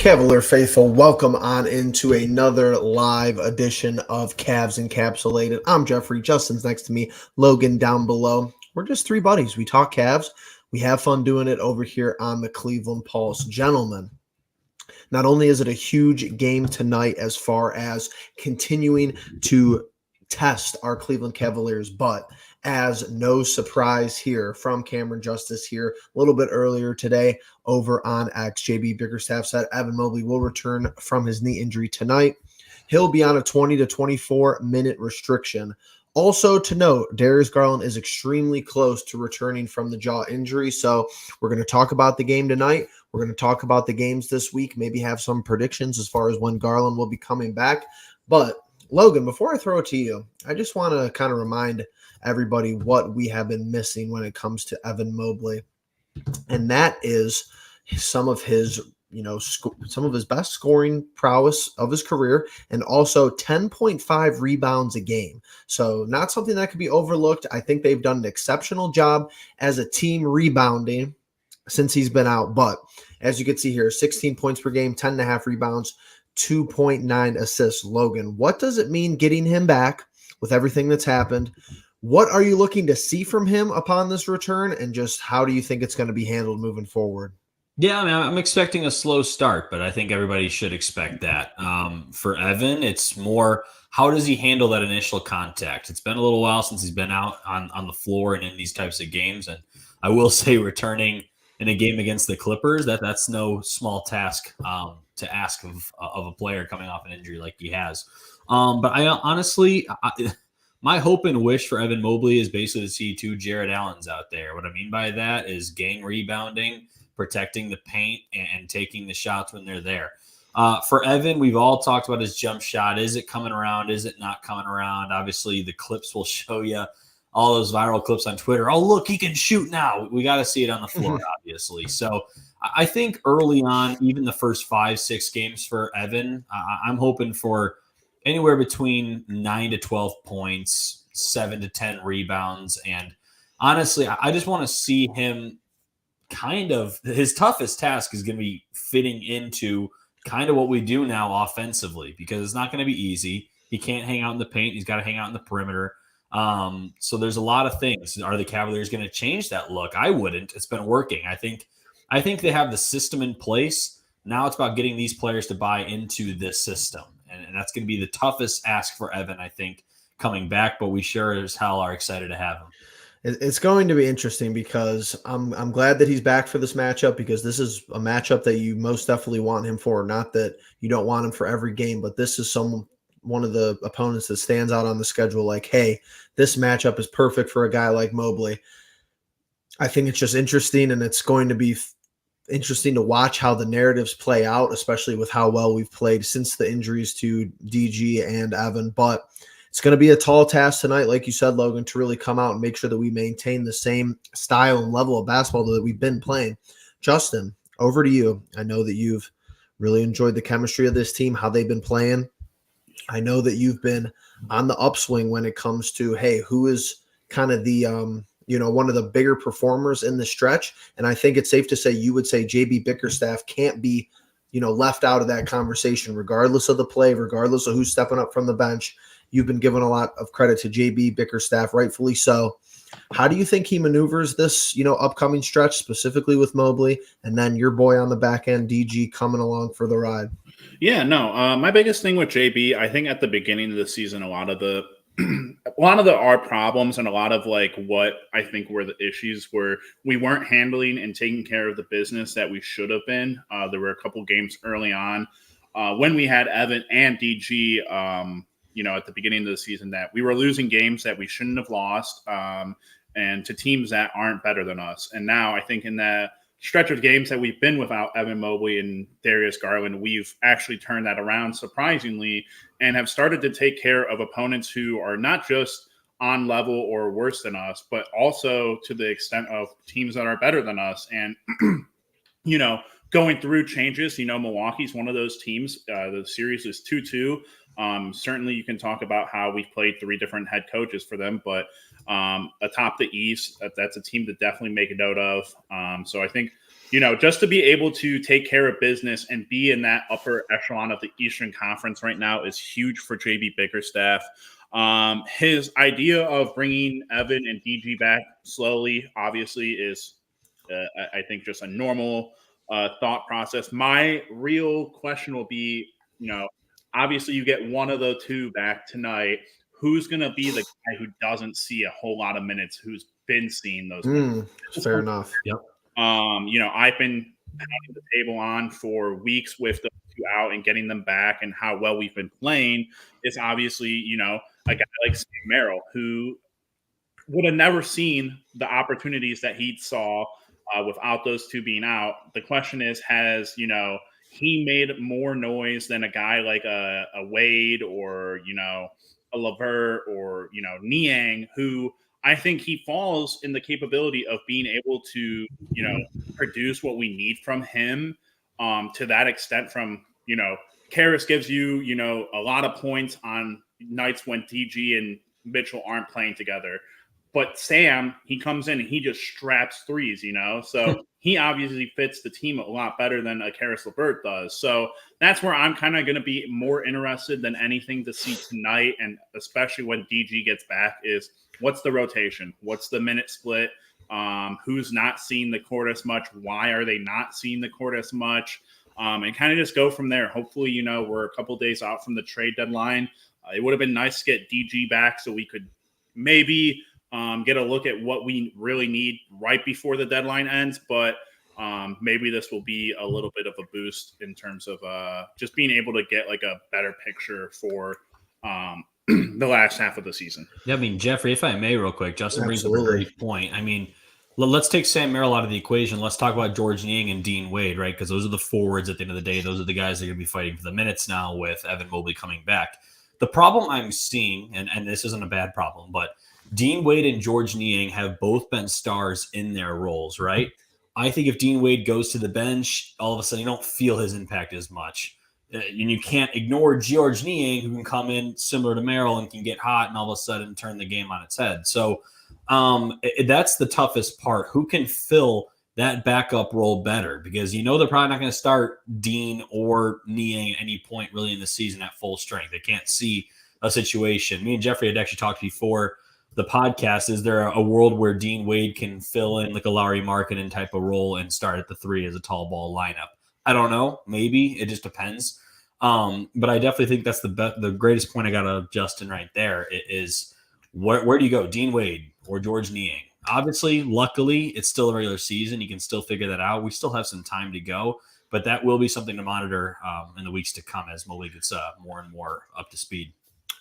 Cavalier faithful, welcome on into another live edition of Cavs Encapsulated. I'm Jeffrey. Justin's next to me. Logan down below. We're just three buddies. We talk Cavs. We have fun doing it over here on the Cleveland Pulse. Gentlemen, not only is it a huge game tonight as far as continuing to test our Cleveland Cavaliers, but as no surprise here from Cameron Justice here a little bit earlier today over on X, JB Bickerstaff said Evan Mobley will return from his knee injury tonight. He'll be on a 20 to 24 minute restriction. Also to note, Darius Garland is extremely close to returning from the jaw injury. So we're going to talk about the game tonight. We're going to talk about the games this week, maybe have some predictions as far as when Garland will be coming back. But Logan, before I throw it to you, I just want to kind of remind everybody what we have been missing when it comes to Evan Mobley. And that is some of his some of his best scoring prowess of his career, and also 10.5 rebounds a game. So not something that could be overlooked. I think they've done an exceptional job as a team rebounding since he's been out. But as you can see here, 16 points per game, 10.5 rebounds, 2.9 assists. Logan, what does it mean getting him back with everything that's happened? What are you looking to see from him upon this return, and just how do you think it's going to be handled moving forward? Yeah, I mean, I'm expecting a slow start, but I think everybody should expect that. For Evan, it's more how does he handle that initial contact? It's been a little while since he's been out on the floor and in these types of games. And I will say returning in a game against the Clippers, that's no small task to ask of a player coming off an injury like he has. But I honestly, my hope and wish for Evan Mobley is basically to see two Jared Allens out there. What I mean by that is gang rebounding, protecting the paint, and taking the shots when they're there. For Evan, we've all talked about his jump shot. Is it coming around? Is it not coming around? Obviously, the clips will show you all those viral clips on Twitter. Oh, look, he can shoot now. We got to see it on the floor, obviously. So I think early on, even the first 5-6 games for Evan, I'm hoping for anywhere between 9 to 12 points, 7 to 10 rebounds. And honestly, I just want to see him kind of, his toughest task is going to be fitting into kind of what we do now offensively, because it's not going to be easy. He can't hang out in the paint. He's got to hang out in the perimeter. So there's a lot of things. Are the Cavaliers going to change that look? I wouldn't. It's been working. I think they have the system in place. Now it's about getting these players to buy into this system. And that's going to be the toughest ask for Evan, I think, coming back. But we sure as hell are excited to have him. It's going to be interesting because I'm glad that he's back for this matchup, because this is a matchup that you most definitely want him for. Not that you don't want him for every game, but this is one of the opponents that stands out on the schedule like, hey, this matchup is perfect for a guy like Mobley. I think it's just interesting, and it's going to be interesting to watch how the narratives play out, especially with how well we've played since the injuries to DG and Evan. But it's going to be a tall task tonight, like you said, Logan, to really come out and make sure that we maintain the same style and level of basketball that we've been playing. Justin, over to you. I know that you've really enjoyed the chemistry of this team, how they've been playing. I know that you've been on the upswing when it comes to, hey, who is kind of the one of the bigger performers in the stretch. And I think it's safe to say you would say JB Bickerstaff can't be, left out of that conversation, regardless of the play, regardless of who's stepping up from the bench. You've been given a lot of credit to JB Bickerstaff, rightfully so. How do you think he maneuvers this, upcoming stretch, specifically with Mobley, and then your boy on the back end, DG, coming along for the ride? Yeah, no. My biggest thing with JB, I think at the beginning of the season, a lot of our problems and a lot of like what I think were the issues were we weren't handling and taking care of the business that we should have been. There were a couple games early on when we had Evan and DG, at the beginning of the season, that we were losing games that we shouldn't have lost, and to teams that aren't better than us. And now I think in that stretch of games that we've been without Evan Mobley and Darius Garland, we've actually turned that around surprisingly and have started to take care of opponents who are not just on level or worse than us, but also to the extent of teams that are better than us. And, going through changes, Milwaukee's one of those teams. The series is 2-2. Certainly you can talk about how we've played 3 different head coaches for them, but atop the East, that's a team to definitely make a note of. So I think just to be able to take care of business and be in that upper echelon of the Eastern Conference right now is huge for JB Bickerstaff. His idea of bringing Evan and DG back slowly, obviously, is, I think, just a normal thought process. My real question will be, obviously you get one of the two back tonight. Who's going to be the guy who doesn't see a whole lot of minutes, who's been seeing those minutes? Fair enough. Yep. I've been pounding the table on for weeks with those two out and getting them back and how well we've been playing. Is obviously, a guy like Sam Merrill, who would have never seen the opportunities that he saw without those two being out. The question is, has, he made more noise than a guy like a Wade or, a LeVert or, Niang, who I think he falls in the capability of being able to, produce what we need from him to that extent from, Karras gives you, a lot of points on nights when DG and Mitchell aren't playing together. But Sam, he comes in and he just straps threes, So he obviously fits the team a lot better than a Karras LeVert does. So that's where I'm kind of going to be more interested than anything to see tonight, and especially when DG gets back, is what's the rotation? What's the minute split? Who's not seeing the court as much? Why are they not seeing the court as much? And kind of just go from there. Hopefully, we're a couple days out from the trade deadline. It would have been nice to get DG back so we could maybe get a look at what we really need right before the deadline ends. But maybe this will be a little bit of a boost in terms of just being able to get like a better picture for the last half of the season. Yeah, I mean, Jeffrey, if I may real quick, Justin brings up a great point. I mean, let's take Sam Merrill out of the equation. Let's talk about George Niang and Dean Wade, right? Because those are the forwards at the end of the day. Those are the guys that are going to be fighting for the minutes now with Evan Mobley coming back. The problem I'm seeing, and this isn't a bad problem, but Dean Wade and George Niang have both been stars in their roles, right? I think if Dean Wade goes to the bench, all of a sudden you don't feel his impact as much. And you can't ignore George Niang, who can come in similar to Merrill and can get hot and all of a sudden turn the game on its head. So that's the toughest part. Who can fill that backup role better? Because they're probably not going to start Dean or Niang at any point really in the season at full strength. They can't see a situation. Me and Jeffrey had actually talked before the podcast. Is there a world where Dean Wade can fill in like a Lauri Markkanen type of role and start at the three as a tall ball lineup? I don't know. Maybe. It just depends. But I definitely think that's the greatest point I got of Justin right there is where do you go, Dean Wade or George Niang? Obviously, luckily, it's still a regular season. You can still figure that out. We still have some time to go, but that will be something to monitor in the weeks to come as Mobley gets more and more up to speed.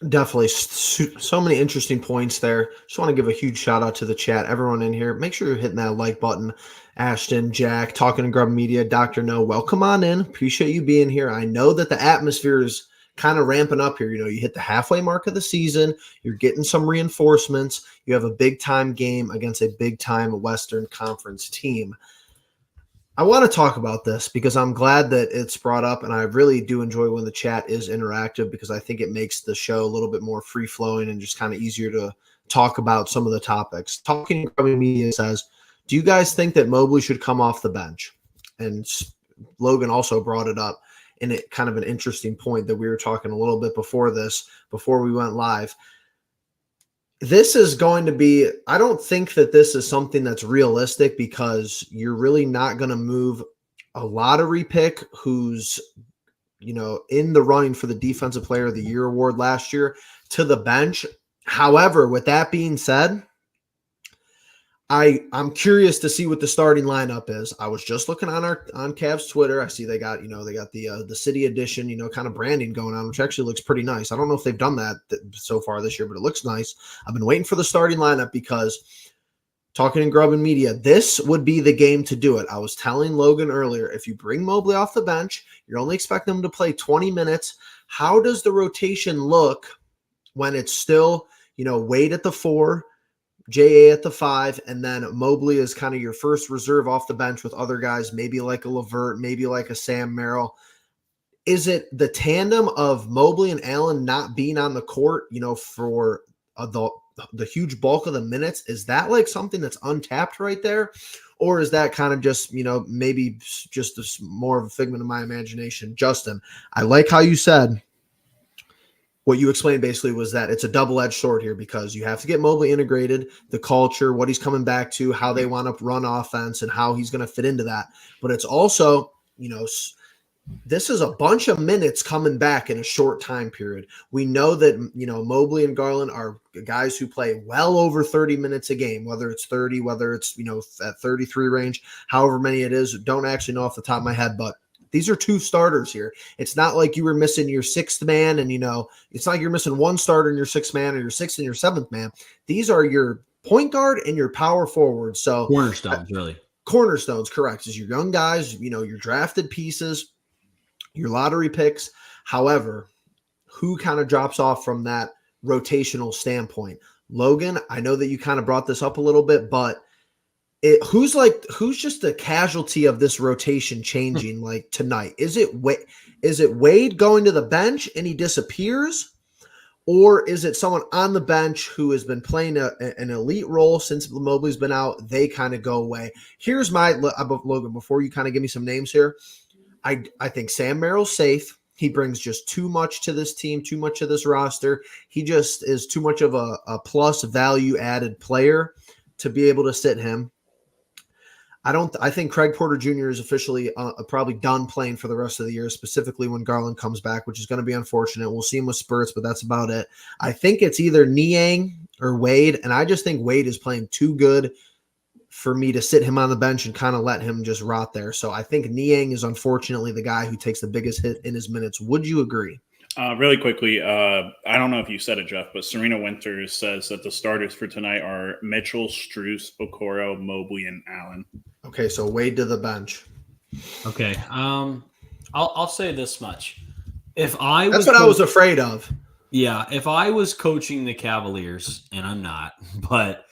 Definitely. So many interesting points there. Just want to give a huge shout out to the chat. Everyone in here, make sure you're hitting that like button. Ashton, Jack, Talking to Grub Media, Dr. No, welcome on in. Appreciate you being here. I know that the atmosphere is kind of ramping up here. You hit the halfway mark of the season. You're getting some reinforcements. You have a big-time game against a big-time Western Conference team. I want to talk about this because I'm glad that it's brought up, and I really do enjoy when the chat is interactive because I think it makes the show a little bit more free-flowing and just kind of easier to talk about some of the topics. Talking Grubby Media says, do you guys think that Mobley should come off the bench? And Logan also brought it up in it kind of an interesting point that we were talking a little bit before we went live. This is going to be, I don't think that this is something that's realistic because you're really not going to move a lottery pick who's, in the running for the Defensive Player of the Year award last year to the bench. However, with that being said, I'm curious to see what the starting lineup is. I was just looking on Cavs Twitter. I see they got the city edition, kind of branding going on, which actually looks pretty nice. I don't know if they've done that so far this year, but it looks nice. I've been waiting for the starting lineup because Talking in Grub and Media, this would be the game to do it. I was telling Logan earlier, if you bring Mobley off the bench, you're only expecting him to play 20 minutes. How does the rotation look when it's still, Wade at the 4, JA at the 5, and then Mobley is kind of your first reserve off the bench with other guys, maybe like a LeVert, maybe like a Sam Merrill? Is it the tandem of Mobley and Allen not being on the court, for the huge bulk of the minutes? Is that like something that's untapped right there? Or is that kind of just, maybe just more of a figment of my imagination? Justin, I like how you said what you explained basically was that it's a double-edged sword here because you have to get Mobley integrated, the culture, what he's coming back to, how they want to run offense, and how he's going to fit into that. But it's also, this is a bunch of minutes coming back in a short time period. We know that, Mobley and Garland are guys who play well over 30 minutes a game, whether it's 30, whether it's, at 33 range, however many it is. Don't actually know off the top of my head, but these are two starters here. It's not like you were missing your sixth man and, it's not like you're missing one starter in your sixth man or your sixth and your seventh man. These are your point guard and your power forward. So cornerstones, really. Cornerstones, correct. Is your young guys, your drafted pieces, your lottery picks. However, who kind of drops off from that rotational standpoint? Logan, I know that you kind of brought this up a little bit, but who's just a casualty of this rotation changing like tonight? Is it Wade going to the bench and he disappears? Or is it someone on the bench who has been playing an elite role since Mobley's been out? They kind of go away. Here's Logan, before you kind of give me some names here. I think Sam Merrill's safe. He brings just too much to this team, too much to this roster. He just is too much of a plus value added player to be able to sit him. I think Craig Porter Jr. is officially probably done playing for the rest of the year, specifically when Garland comes back, which is going to be unfortunate. We'll see him with spurts, but that's about it. I think it's either Niang or Wade, and I just think Wade is playing too good for me to sit him on the bench and kind of let him just rot there. So I think Niang is unfortunately the guy who takes the biggest hit in his minutes. Would you agree? Really quickly, I don't know if you said it, Jeff, but Serena Winters says that the starters for tonight are Mitchell, Strus, Okoro, Mobley, and Allen. Okay, so Wade to the bench. Okay, I'll say this much: that's what I was afraid of. Yeah, if I was coaching the Cavaliers, and I'm not, but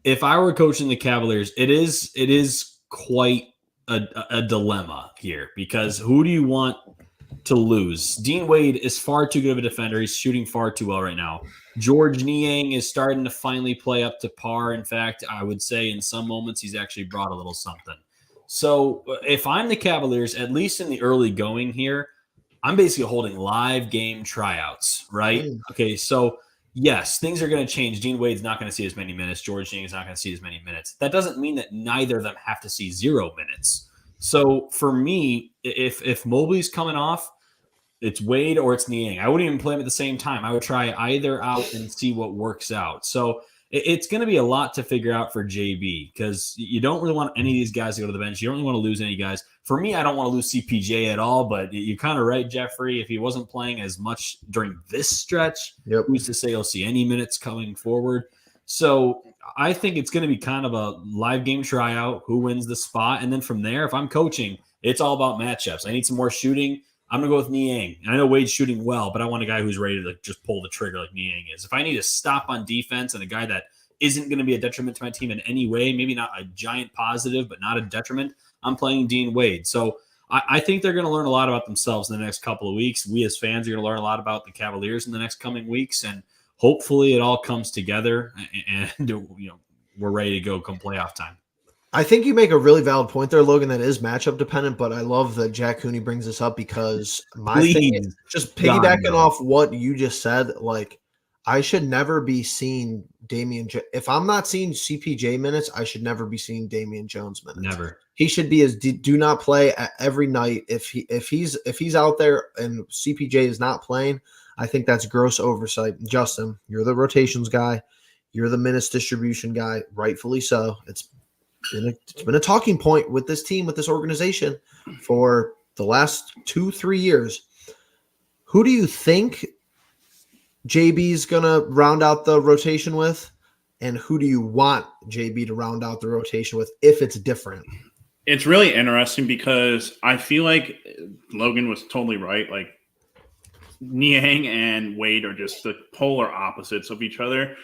if I were coaching the Cavaliers, it is quite a dilemma here because who do you want to lose? Dean Wade is far too good of a defender. He's shooting far too well right now. George Niang is starting to finally play up to par. In fact, I would say in some moments he's actually brought a little something. So if I'm the Cavaliers, at least in the early going here, I'm basically holding live game tryouts, right? Okay, so yes, things are going to change. Dean Wade's not going to see as many minutes. George Niang is not going to see as many minutes. That doesn't mean that neither of them have to see 0 minutes. So for me, if Mobley's coming off, it's Wade or it's Niang. I wouldn't even play them at the same time. I would try either out and see what works out. So it's going to be a lot to figure out for JB because you don't really want any of these guys to go to the bench. You don't really want to lose any guys. For me, I don't want to lose CPJ at all, but you're kind of right, Jeffrey. If he wasn't playing as much during this stretch, who's to say he'll see any minutes coming forward? So I think it's going to be kind of a live game tryout, who wins the spot. And then from there, if I'm coaching, it's all about matchups. I need some more shooting. I'm going to go with Niang. And I know Wade's shooting well, but I want a guy who's ready to just pull the trigger like Niang is. If I need a stop on defense and a guy that isn't going to be a detriment to my team in any way, maybe not a giant positive, but not a detriment, I'm playing Dean Wade. So I think they're going to learn a lot about themselves in the next couple of weeks. We as fans are going to learn a lot about the Cavaliers in the next coming weeks, and hopefully it all comes together and we're ready to go come playoff time. I think you make a really valid point there, Logan, that is matchup dependent, but I love that Jack Cooney brings this up because my thing is just piggybacking off what you just said, like I should never be seeing if I'm not seeing CPJ minutes, I should never be seeing Damian Jones minutes. Never. He should be as do not play every night. If he's out there and CPJ is not playing, I think that's gross oversight. Justin, you're the rotations guy. You're the minutes distribution guy, rightfully so. It's been a talking point with this team, with this organization for the last 2-3 years. Who do you think JB's going to round out the rotation with? And who do you want JB to round out the rotation with if it's different? It's really interesting because I feel like Logan was totally right. Like Niang and Wade are just the polar opposites of each other.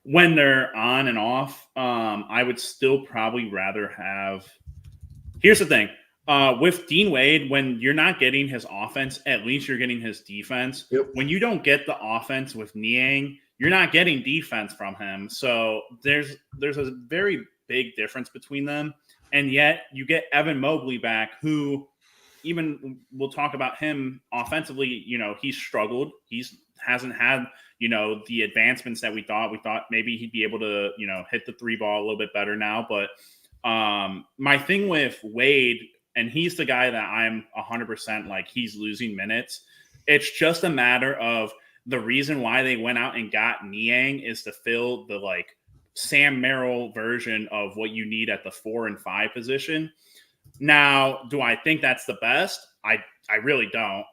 When they're on and off, I would still probably rather have – here's the thing. With Dean Wade, when you're not getting his offense, at least you're getting his defense. Yep. When you don't get the offense with Niang, you're not getting defense from him. So there's a very big difference between them. And yet you get Evan Mobley back, who even we'll talk about him offensively. He's struggled. Hasn't had, the advancements that we thought. We thought maybe he'd be able to, hit the three ball a little bit better now. But my thing with Wade, and he's the guy that I'm 100% like he's losing minutes. It's just a matter of the reason why they went out and got Niang is to fill the like Sam Merrill version of what you need at the 4 and 5 position. Now, do I think that's the best? I really don't.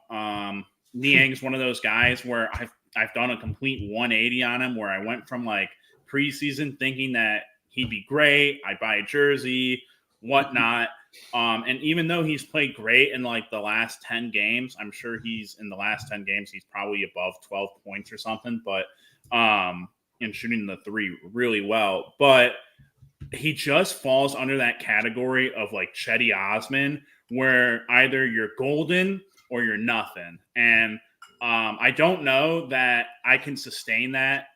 Niang's one of those guys where I've done a complete 180 on him, where I went from like preseason thinking that he'd be great. I'd buy a jersey, whatnot. And even though he's played great in like the last 10 games, I'm sure he's probably above 12 points or something, but and shooting the three really well. But he just falls under that category of like Chetty Osman, where either you're golden or you're nothing. And I don't know that I can sustain that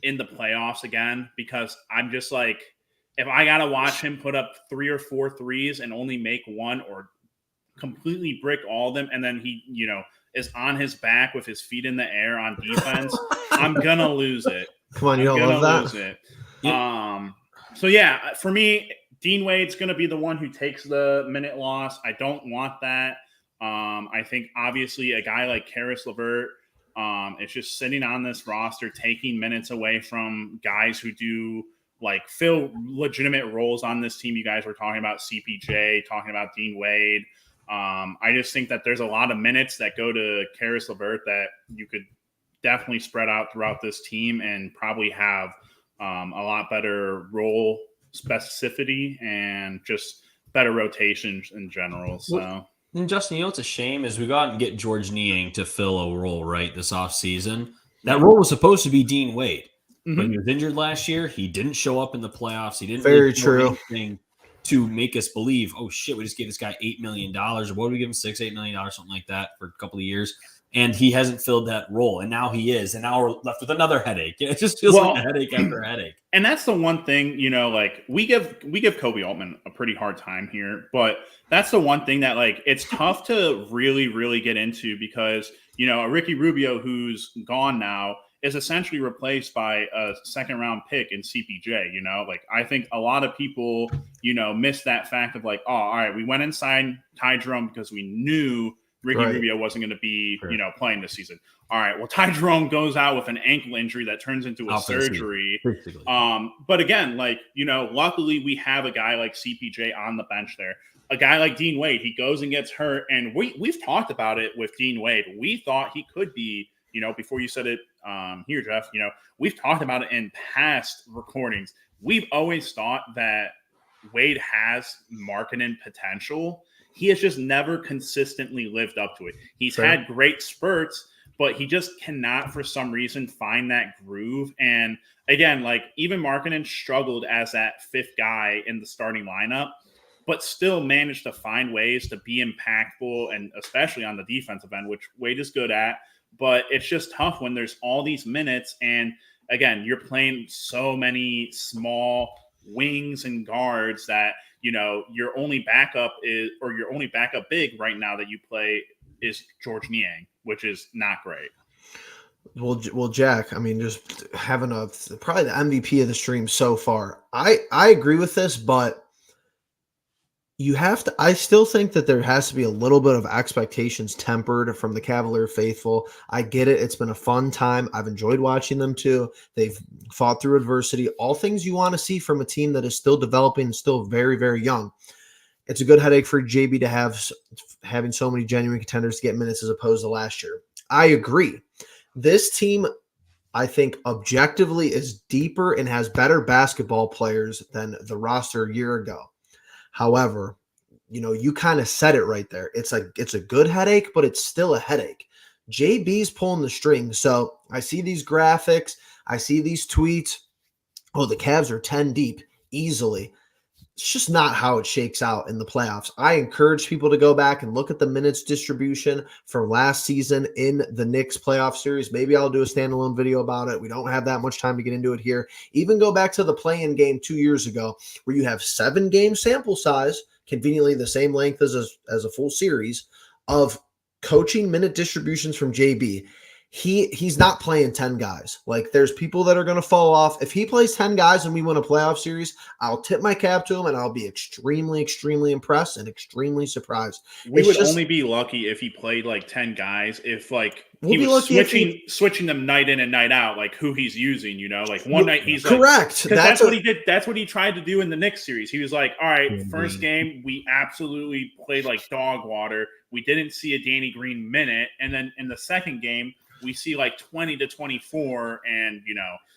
in the playoffs again, because I'm just like, if I got to watch him put up 3 or 4 threes and only make one, or completely brick all of them, and then he, is on his back with his feet in the air on defense, I'm going to lose it. Come on, you don't love that? Lose it. Yeah. So, yeah, for me, Dean Wade's going to be the one who takes the minute loss. I don't want that. I think, obviously, a guy like Karis LeVert is just sitting on this roster, taking minutes away from guys who do, like, fill legitimate roles on this team. You guys were talking about CPJ, talking about Dean Wade. I just think that there's a lot of minutes that go to Karis LeVert that you could definitely spread out throughout this team and probably have a lot better role specificity and just better rotations in general. So, and Justin, what's a shame is we got and get George Niang to fill a role right this offseason. That role was supposed to be Dean Wade, but he was injured last year. He didn't show up in the playoffs. He didn't really do anything to make us believe, oh shit, we just gave this guy $8 million, or what did we give him, $6-8 million, something like that for a couple of years. And he hasn't filled that role, and now he is, and now we're left with another headache. It just feels like a headache after headache. And that's the one thing, like we give Kobe Altman a pretty hard time here, but that's the one thing that like it's tough to really, really get into, because a Ricky Rubio who's gone now is essentially replaced by a second round pick in CPJ. Like I think a lot of people miss that fact of like, oh, all right, we went and signed Ty Jerome because we knew Ricky Rubio wasn't going to be, playing this season. All right. Well, Ty Jerome goes out with an ankle injury that turns into a surgery. But again, like, luckily we have a guy like CPJ on the bench there. A guy like Dean Wade, he goes and gets hurt. And we've talked about it with Dean Wade. We thought he could be, before you said it here, Jeff, we've talked about it in past recordings. We've always thought that Wade has marketing potential. He has just never consistently lived up to it. He's had great spurts, but he just cannot, for some reason, find that groove. And again, like even Markkanen struggled as that 5th guy in the starting lineup, but still managed to find ways to be impactful, and especially on the defensive end, which Wade is good at. But it's just tough when there's all these minutes. And again, you're playing so many small wings and guards that, your only backup big right now that you play is George Niang, which is not great. Well, Jack, I mean, just having probably the MVP of the stream so far. I agree with this, but I still think that there has to be a little bit of expectations tempered from the Cavalier faithful. I get it. It's been a fun time. I've enjoyed watching them too. They've fought through adversity, all things you want to see from a team that is still developing and still very, very young. It's a good headache for JB to having so many genuine contenders to get minutes as opposed to last year. I agree. This team, I think, objectively is deeper and has better basketball players than the roster a year ago. However, you kind of said it right there. It's a good headache, but it's still a headache. JB's pulling the string. So I see these graphics. I see these tweets. Oh, the Cavs are 10 deep easily. it's just not how it shakes out in the playoffs. I encourage people to go back and look at the minutes distribution from last season in the Knicks playoff series. Maybe I'll do a standalone video about it. We don't have that much time to get into it here. Even go back to the play-in game 2 years ago where you have 7-game sample size, conveniently the same length as a full series of coaching minute distributions from JB. He's not playing 10 guys. Like, there's people that are going to fall off. If he plays 10 guys and we win a playoff series, I'll tip my cap to him and I'll be extremely, extremely impressed and extremely surprised. We would only be lucky if he played like 10 guys, if like he was switching them night in and night out, like who he's using, like one night he's correct. Like, that's what he did. That's what he tried to do in the Knicks series. He was like, all right, first game, we absolutely played like dog water. We didn't see a Danny Green minute. And then in the second game, we see like 20 to 24 and,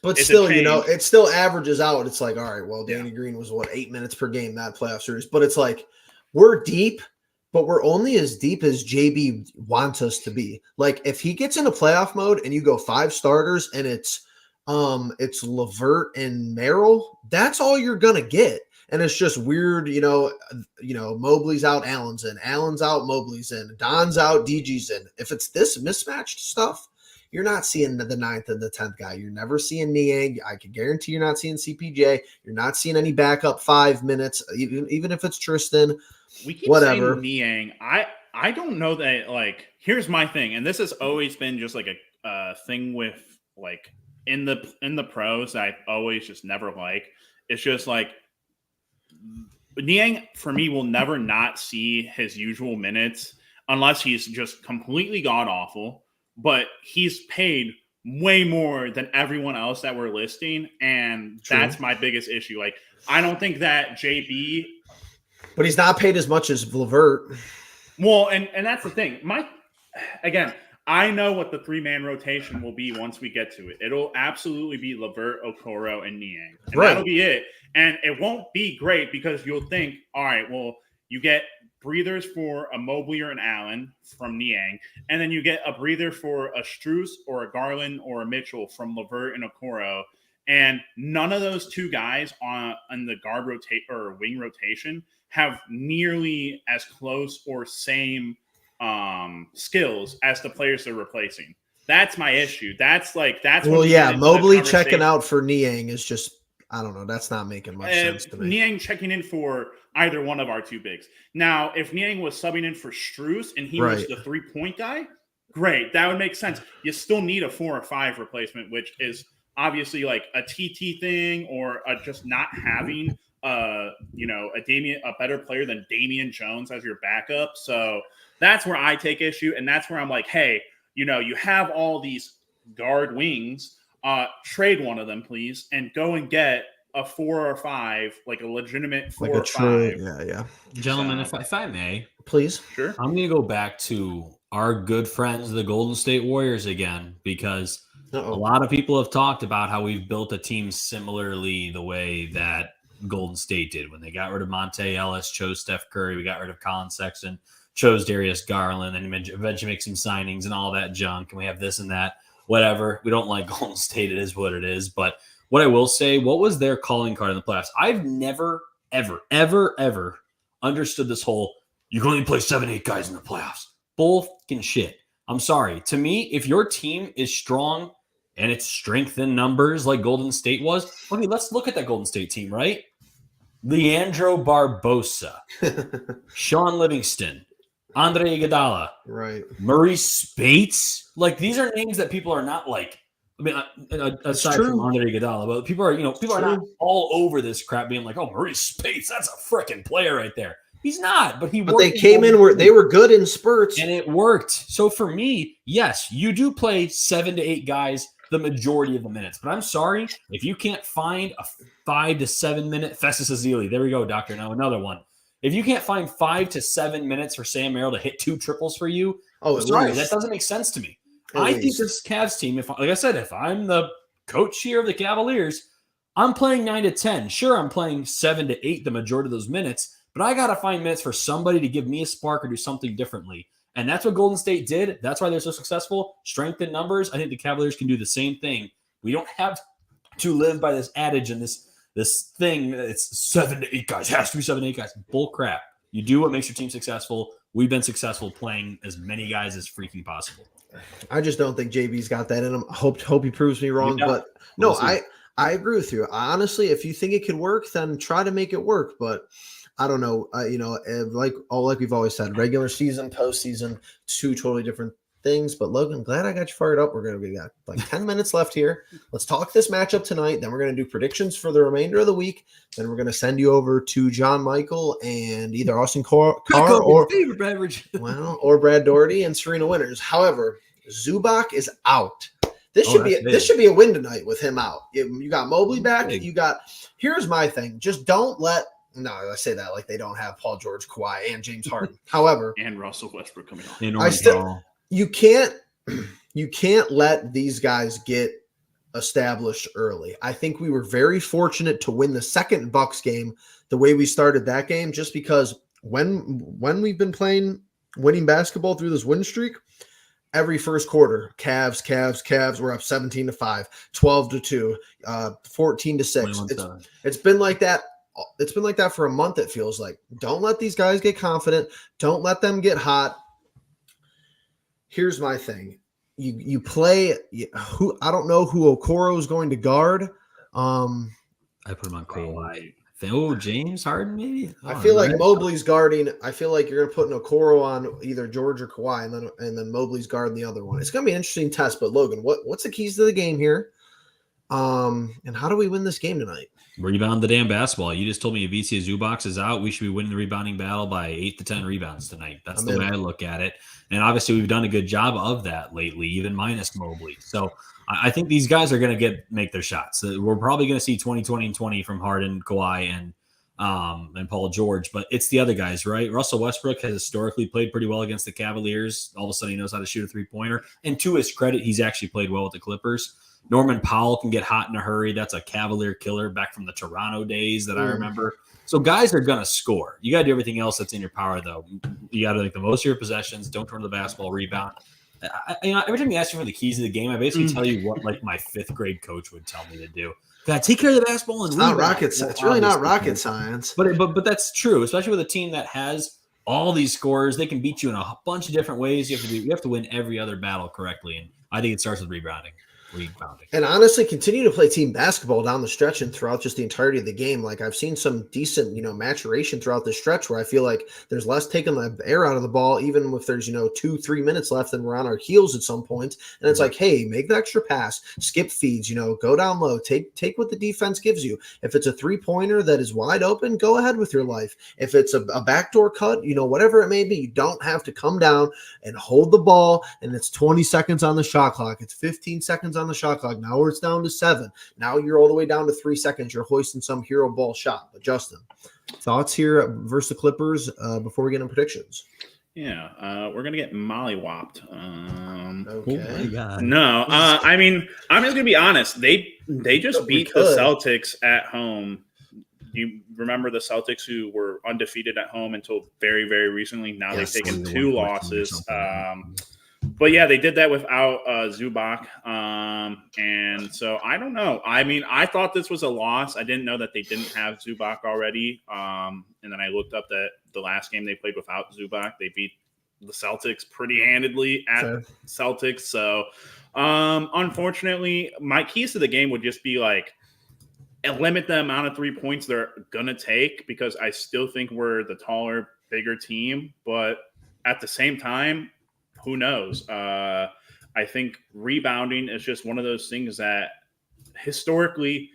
but still, it still averages out. It's like, all right, well, Danny Green was 8 minutes per game that playoff series, but it's like, we're deep, but we're only as deep as JB wants us to be. Like, if he gets into playoff mode and you go 5 starters and it's LeVert and Merrill, that's all you're going to get. And it's just weird, Mobley's out, Allen's in, Allen's out, Mobley's in, Don's out, DG's in. If it's this mismatched stuff, you're not seeing the 9th and the 10th guy. You're never seeing Niang. I can guarantee you're not seeing CPJ. You're not seeing any backup 5 minutes, even if it's Tristan. We keep whatever. saying Niang. I don't know that, like, here's my thing, and this has always been just like a thing with, like, in the pros that I've always just never liked. It's just like Niang, for me, will never not see his usual minutes unless he's just completely god-awful. But he's paid way more than everyone else that we're listing, and that's my biggest issue. Like, I don't think that JB... But he's not paid as much as LeVert. Well, and that's the thing. Again, I know what the 3-man rotation will be once we get to it. It'll absolutely be LeVert, Okoro, and Niang. And that'll be it. And it won't be great because you'll think, all right, well, you get breathers for a Mobley or an Allen from Niang, and then you get a breather for a Strus or a Garland or a Mitchell from LeVert and Okoro. And none of those 2 guys on the guard or wing rotation have nearly as close or same skills as the players they're replacing. That's my issue. That's Mobley checking out for Niang is just, I don't know. That's not making much sense to me. Niang checking in for either one of our 2 bigs. Now, if Niang was subbing in for Strus and he was the 3-point guy, great. That would make sense. You still need a 4 or 5 replacement, which is obviously like a TT thing or just not having a better player than Damian Jones as your backup. So that's where I take issue. And that's where I'm like, hey, you have all these guard wings, trade one of them, please, and go and get a 4 or 5, like a legitimate 4 or 5. Yeah. Gentlemen, if I may, please. Sure. I'm going to go back to our good friends, the Golden State Warriors again, because a lot of people have talked about how we've built a team similarly the way that Golden State did when they got rid of Monte Ellis, chose Steph Curry, we got rid of Colin Sexton, chose Darius Garland, and eventually make some signings and all that junk, and we have this and that. Whatever. We don't like Golden State. It is what it is. But what I will say, what was their calling card in the playoffs? I've never, ever, ever, ever understood this whole, you can only play 7-8 guys in the playoffs. Bull fucking shit. I'm sorry. To me, if your team is strong and it's strength in numbers like Golden State was, okay, let's look at that Golden State team, right? Leandro Barbosa, Sean Livingston, Andre Iguodala, right? Murray Spates. Like, these are names that people are not like. I mean, aside from Andre Iguodala, but people are not all over this crap, being like, "Oh, Murray Spates, that's a freaking player right there." He's not, but he. But they came in where they were good in spurts, and it worked. So for me, yes, you do play 7 to 8 guys the majority of the minutes. But I'm sorry if you can't find a 5 to 7 minute Festus Ezeli. There we go, doctor. Now another one. If you can't find 5 to 7 minutes for Sam Merrill to hit 2 triples for you, sorry, that doesn't make sense to me. I think this Cavs team, like I said, if I'm the coach here of the Cavaliers, I'm playing 9 to 10. Sure, I'm playing 7 to 8 the majority of those minutes, but I got to find minutes for somebody to give me a spark or do something differently. And that's what Golden State did. That's why they're so successful. Strength in numbers. I think the Cavaliers can do the same thing. We don't have to live by this adage and this this thing, it's 7 to 8 guys, has to be 7 to 8 guys. Bull crap. You do what makes your team successful. We've been successful playing as many guys as freaking possible. I just don't think JB's got that in him. Hope he proves me wrong. Yeah. But no, We'll I agree with you. Honestly, if you think it could work, then try to make it work. But I don't know. Like we've always said, regular season, postseason, two totally different things. But Logan, glad I got you fired up. We got like 10 minutes left here. Let's talk this matchup tonight. Then we're going to do predictions for the remainder of the week. Then we're going to send you over to John Michael and either Austin Carr or favorite beverage. or Brad Doherty and Serena Winters. However, Zubac is out. This should be a win tonight with him out. You got Mobley back. Here's my thing. Just don't let. No, I say that like they don't have Paul George, Kawhi, and James Harden. However, and Russell Westbrook coming on. You can't let these guys get established early. I think we were very fortunate to win the second Bucks game the way we started that game, just because when we've been winning basketball through this win streak, every first quarter, Cavs, we're up 17-5, 12-2, 14-6. It's been like that. It's been like that for a month, it feels like. Don't let these guys get confident. Don't let them get hot. Here's my thing. You play who I don't know who Okoro is going to guard. I put him on Kawhi. James Harden maybe. I feel like Mobley's guarding. I feel like you're going to put an Okoro on either George or Kawhi, and then Mobley's guarding the other one. It's going to be an interesting test. But Logan, what's the keys to the game here? And how do we win this game tonight? Rebound the damn basketball. You just told me Ivica Zubac is out. We should be winning the rebounding battle by 8 to 10 rebounds tonight. That's the way I look at it. And obviously we've done a good job of that lately, even minus Mobley. So I think these guys are going to make their shots. We're probably going to see 20, 20, and 20 from Harden, Kawhi, and Paul George. But it's the other guys, right? Russell Westbrook has historically played pretty well against the Cavaliers. All of a sudden he knows how to shoot a three-pointer. And to his credit, he's actually played well with the Clippers. Norman Powell can get hot in a hurry. That's a Cavalier killer back from the Toronto days that I remember. So guys are going to score. You got to do everything else that's in your power, though. You got to make the most of your possessions. Don't turn to the basketball, rebound. Every time you ask me for the keys to the game, I basically tell you what like my fifth grade coach would tell me to do. God, take care of the basketball and rebound. It's really not rocket science. But that's true, especially with a team that has all these scores. They can beat you in a bunch of different ways. You have to win every other battle correctly, and I think it starts with rebounding. And honestly, continue to play team basketball down the stretch and throughout just the entirety of the game. Like I've seen some decent, maturation throughout the stretch where I feel like there's less taking the air out of the ball, even if there's, 2-3 minutes left and we're on our heels at some point. And it's like, hey, make the extra pass, skip feeds, go down low, take what the defense gives you. If it's a 3-pointer that is wide open, go ahead with your life. If it's a backdoor cut, whatever it may be, you don't have to come down and hold the ball. And it's 20 seconds on the shot clock. It's 15 seconds on the shot clock. Now it's down to 7. Now you're all the way down to 3 seconds. You're hoisting some hero ball shot. But Justin, thoughts here versus the Clippers before we get into predictions? Yeah, we're gonna get mollywopped. Okay. Oh my God. No, I mean, I'm just gonna be honest. They just beat the Celtics at home. You remember the Celtics who were undefeated at home until very, very recently. Now they've taken 2 losses. But yeah, they did that without Zubac. And so I don't know. I mean, I thought this was a loss. I didn't know that they didn't have Zubac already. And then I looked up that the last game they played without Zubac, they beat the Celtics pretty handedly at Celtics. So unfortunately, my keys to the game would just be like, limit the amount of 3 points they're going to take, because I still think we're the taller, bigger team. But at the same time, who knows? I think rebounding is just one of those things that historically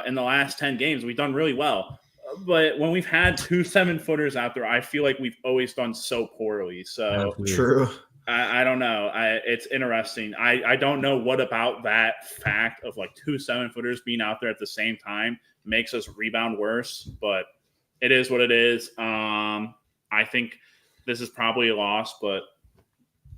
in the last 10 games, we've done really well. But when we've had 2 7-footers out there, I feel like we've always done so poorly. So true. I don't know. It's interesting. I don't know what about that fact of like 2 7-footers being out there at the same time makes us rebound worse, but it is what it is. I think this is probably a loss, but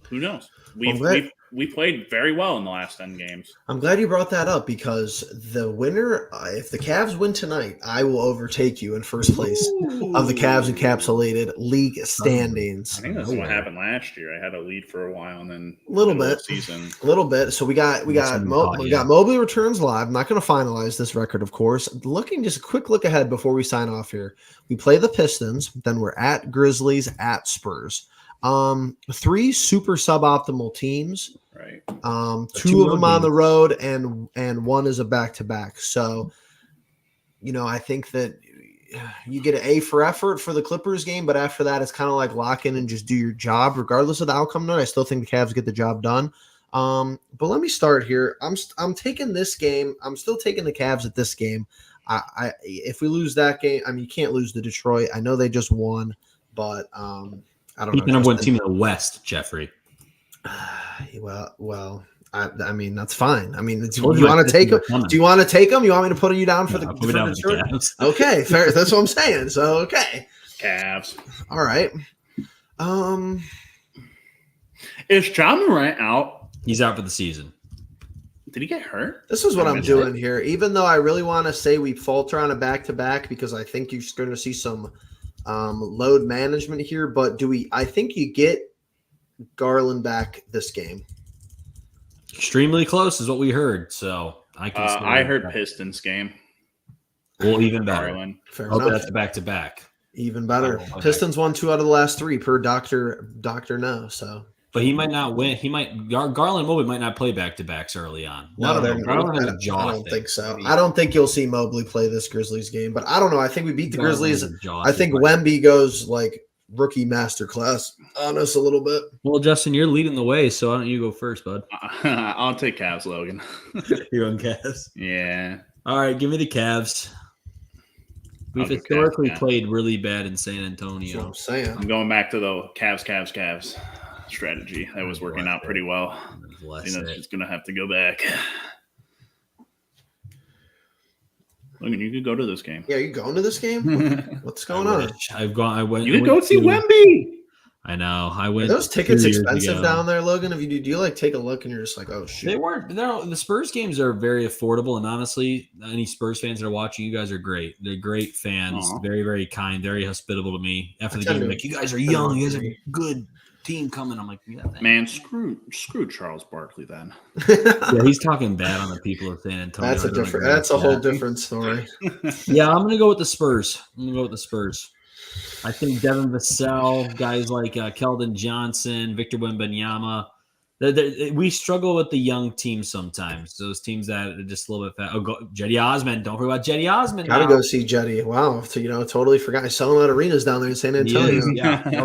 Who knows? Well, We played very well in the last 10 games. I'm glad you brought that up because the winner, if the Cavs win tonight, I will overtake you in first place of the Cavs encapsulated league standings. I think that's what happened last year. I had a lead for a while, and then A little bit. So we got Mobley returns live. I'm not going to finalize this record, of course. Looking just a quick look ahead before we sign off here. We play the Pistons, then we're at Grizzlies, at Spurs. 3 super suboptimal teams. Right. 2 of them on the road, and 1 is a back-to-back. So, I think that you get an A for effort for the Clippers game, but after that, it's kind of like lock in and just do your job, regardless of the outcome. Tonight, I still think the Cavs get the job done. But let me start here. I'm taking this game. I'm still taking the Cavs at this game. If we lose that game, you can't lose to Detroit. I know they just won, but I don't know. The number 1 team in the West, Jeffrey. Well, I mean that's fine. I mean, do you want to take them? Do you want to take them? You want me to put you down for the Cavs? Okay, fair. That's what I'm saying. So okay, Cavs. All right. Is Ja Morant out? He's out for the season. Did he get hurt? This is what I'm doing here. Even though I really want to say we falter on a back-to-back because I think you're going to see some load management here, but I think you get Garland back this game. Extremely close is what we heard. So I heard Pistons game. Well, even better. Garland. Fair enough. That's a back-to-back. Even better. Okay. Pistons won 2 out of the last 3 per Doctor No. So, but he might not win. Garland Mobley might not play back-to-backs early on. No, I don't think so. I don't think you'll see Mobley play this Grizzlies game, but I don't know. I think we beat the Grizzlies. I think Wemby goes like rookie masterclass on us a little bit. Well, Justin, you're leading the way, so why don't you go first, bud? I'll take Cavs, Logan. You're on Cavs? Yeah. All right, give me the Cavs. We've historically played really bad in San Antonio. That's what I'm saying. I'm going back to the Cavs strategy. That was working out pretty well. It's going to have to go back. Logan, you could go to this game. Yeah, you going to this game? What's going on? I went. You could go see Wemby. I know. I went. Are those tickets expensive down there, Logan? Do you like take a look and you're just like, oh shoot? They weren't. No, the Spurs games are very affordable, and honestly, any Spurs fans that are watching, you guys are great. They're great fans. Aww. Very, very kind. Very hospitable to me. After the game, like, you guys are young. You guys are a good team coming. I'm like, yeah, man, screw Charles Barkley then. Yeah, he's talking bad on the people of San Antonio. That's a whole different story. Yeah, I'm gonna go with the Spurs. I think Devin Vassell, guys like Keldon Johnson, Victor Wembanyama, we struggle with the young teams sometimes. Those teams that are just a little bit fast. Jetty Osman. Don't forget about Jetty Osman. Gotta go see Jetty. Wow. So, totally forgot. He's selling out arenas down there in San Antonio.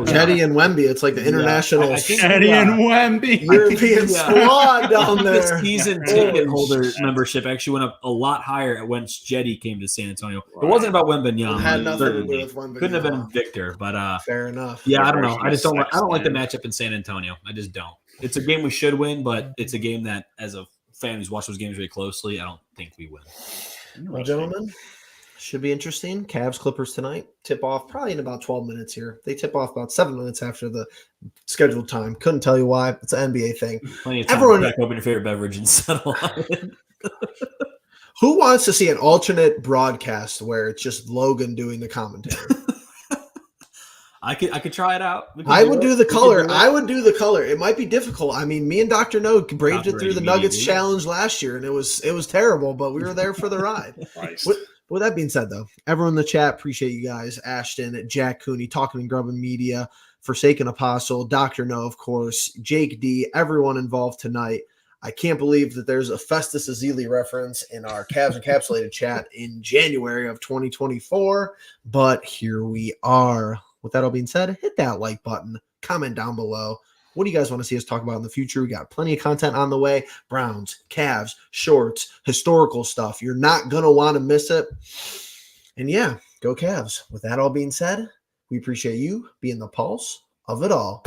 Jetty and Wemby. It's like the international Jetty and Wemby. European squad down there. The season ticket holder membership actually went up a lot higher once Jetty came to San Antonio. It wasn't about Wembanyama. It had nothing to do with Wembanyama. Couldn't have been Victor, but fair enough. Yeah, I don't know. I don't like the matchup in San Antonio. I just don't. It's a game we should win, but it's a game that, as a fan who's watched those games very closely, I don't think we win. Well, gentlemen, should be interesting. Cavs Clippers tonight. Tip off probably in about 12 minutes here. They tip off about 7 minutes after the scheduled time. Couldn't tell you why. It's an NBA thing. Plenty of time to crack open your favorite beverage and settle on it. Who wants to see an alternate broadcast where it's just Logan doing the commentary? I could try it out. I would do the color. It might be difficult. I mean, me and Dr. No braved it through the Nuggets challenge last year, and it was terrible, but we were there for the ride. With that being said, though, everyone in the chat, appreciate you guys. Ashton, Jack Cooney, Talking and Grubbing Media, Forsaken Apostle, Dr. No, of course, Jake D, everyone involved tonight. I can't believe that there's a Festus Ezeli reference in our Cavs Encapsulated chat in January of 2024, but here we are. With that all being said, hit that like button, comment down below. What do you guys want to see us talk about in the future? We got plenty of content on the way. Browns, Cavs, shorts, historical stuff. You're not going to want to miss it. And yeah, go Cavs. With that all being said, we appreciate you being the pulse of it all.